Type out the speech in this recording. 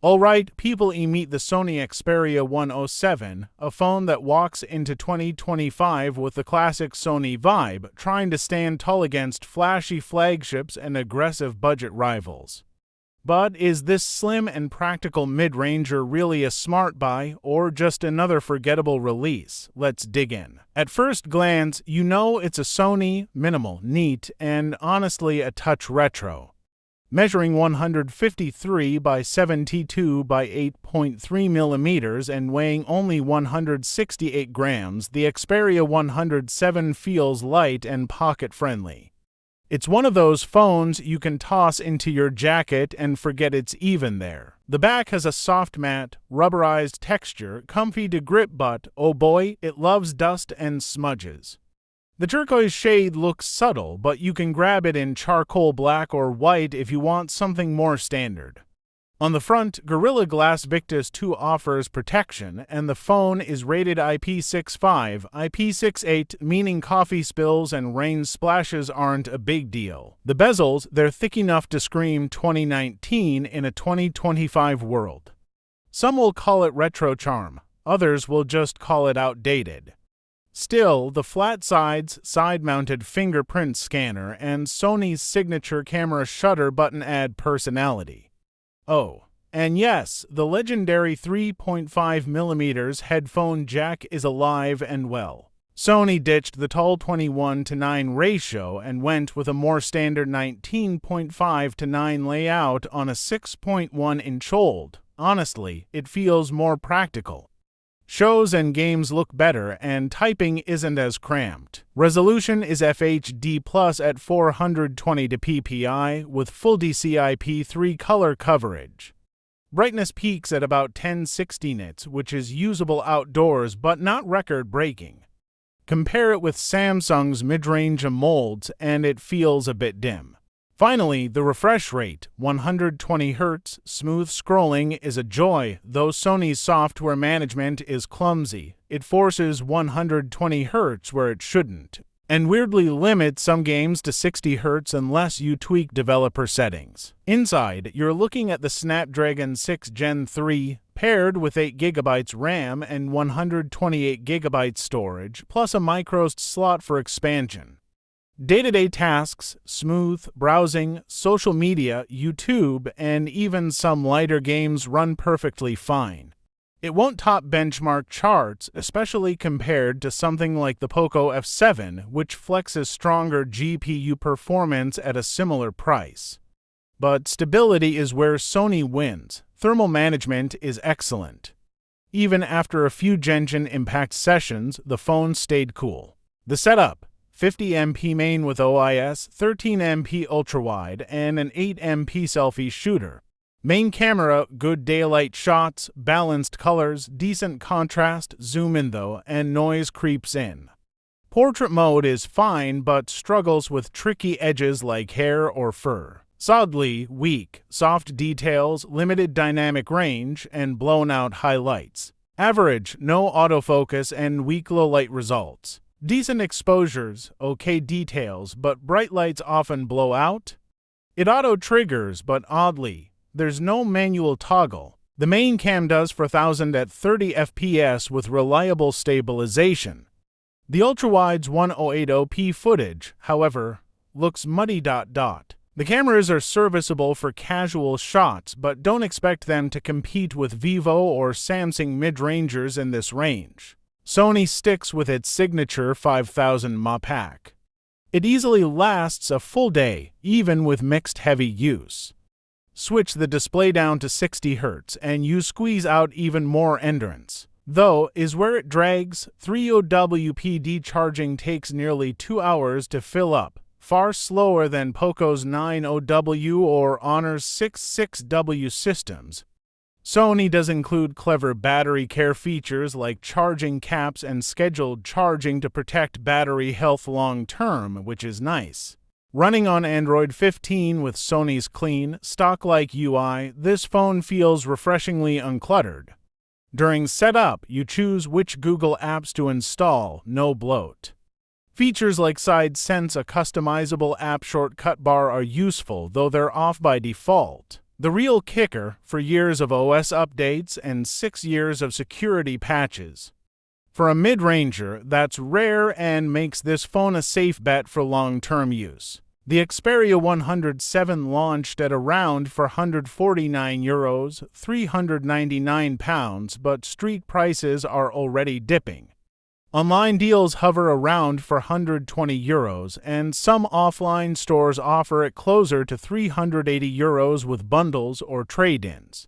Alright, people, meet the Sony Xperia 107, a phone that walks into 2025 with the classic Sony vibe, trying to stand tall against flashy flagships and aggressive budget rivals. But is this slim and practical mid-ranger really a smart buy, or just another forgettable release? Let's dig in. At first glance, you know it's a Sony, minimal, neat, and honestly a touch retro. Measuring 153 by 72 by 8.3 millimeters and weighing only 168 grams, the Xperia 107 feels light and pocket-friendly. It's one of those phones you can toss into your jacket and forget it's even there. The back has a soft matte, rubberized texture, comfy to grip, but, oh boy, it loves dust and smudges. The turquoise shade looks subtle, but you can grab it in charcoal black or white if you want something more standard. On the front, Gorilla Glass Victus 2 offers protection, and the phone is rated IP65, IP68, meaning coffee spills and rain splashes aren't a big deal. The bezels, they're thick enough to scream 2019 in a 2025 world. Some will call it retro charm, others will just call it outdated. Still, the flat sides, side-mounted fingerprint scanner, and Sony's signature camera shutter button add personality. Oh, and yes, the legendary 3.5mm headphone jack is alive and well. Sony ditched the tall 21:9 ratio and went with a more standard 19.5:9 layout on a 6.1-inch OLED. Honestly, it feels more practical. Shows and games look better, and typing isn't as cramped. Resolution is FHD+ at 420 ppi with full DCI-P3 color coverage. Brightness peaks at about 1060 nits, which is usable outdoors but not record-breaking. Compare it with Samsung's mid-range AMOLEDs and it feels a bit dim. Finally, the refresh rate, 120 Hz, smooth scrolling is a joy, though Sony's software management is clumsy. It forces 120 Hz where it shouldn't, and weirdly limits some games to 60 Hz unless you tweak developer settings. Inside, you're looking at the Snapdragon 6 Gen 3, paired with 8GB RAM and 128GB storage, plus a microSD slot for expansion. Day-to-day tasks, smooth browsing, social media, YouTube, and even some lighter games run perfectly fine. It won't top benchmark charts, especially compared to something like the Poco F7, which flexes stronger GPU performance at a similar price. But stability is where Sony wins. Thermal management is excellent. Even after a few Genshin Impact sessions, the phone stayed cool. The setup: 50MP main with OIS, 13MP ultrawide, and an 8MP selfie shooter. Main camera, good daylight shots, balanced colors, decent contrast, zoom in though, and noise creeps in. Portrait mode is fine but struggles with tricky edges like hair or fur. Solidly weak, soft details, limited dynamic range, and blown out highlights. Average, no autofocus, and weak low light results. Decent exposures, okay details, but bright lights often blow out. It auto-triggers, but oddly, there's no manual toggle. The main cam does 4000 at 30 FPS with reliable stabilization. The ultrawide's 1080p footage, however, looks muddy. The cameras are serviceable for casual shots, but don't expect them to compete with Vivo or Samsung mid-rangers in this range. Sony sticks with its signature 5000 mAh pack. It easily lasts a full day, even with mixed heavy use. Switch the display down to 60 Hz and you squeeze out even more endurance. Though, is where it drags. 3OWPD charging takes nearly 2 hours to fill up, far slower than Poco's 9OW or Honor's 66W systems. Sony does include clever battery care features like charging caps and scheduled charging to protect battery health long-term, which is nice. Running on Android 15 with Sony's clean, stock-like UI, this phone feels refreshingly uncluttered. During setup, you choose which Google apps to install, no bloat. Features like Side Sense, a customizable app shortcut bar, are useful, though they're off by default. The real kicker for years of OS updates and 6 years of security patches. For a mid-ranger, that's rare and makes this phone a safe bet for long-term use. The Xperia 107 launched at around for €149, £399, but street prices are already dipping. Online deals hover around for €120, and some offline stores offer it closer to €380 with bundles or trade-ins.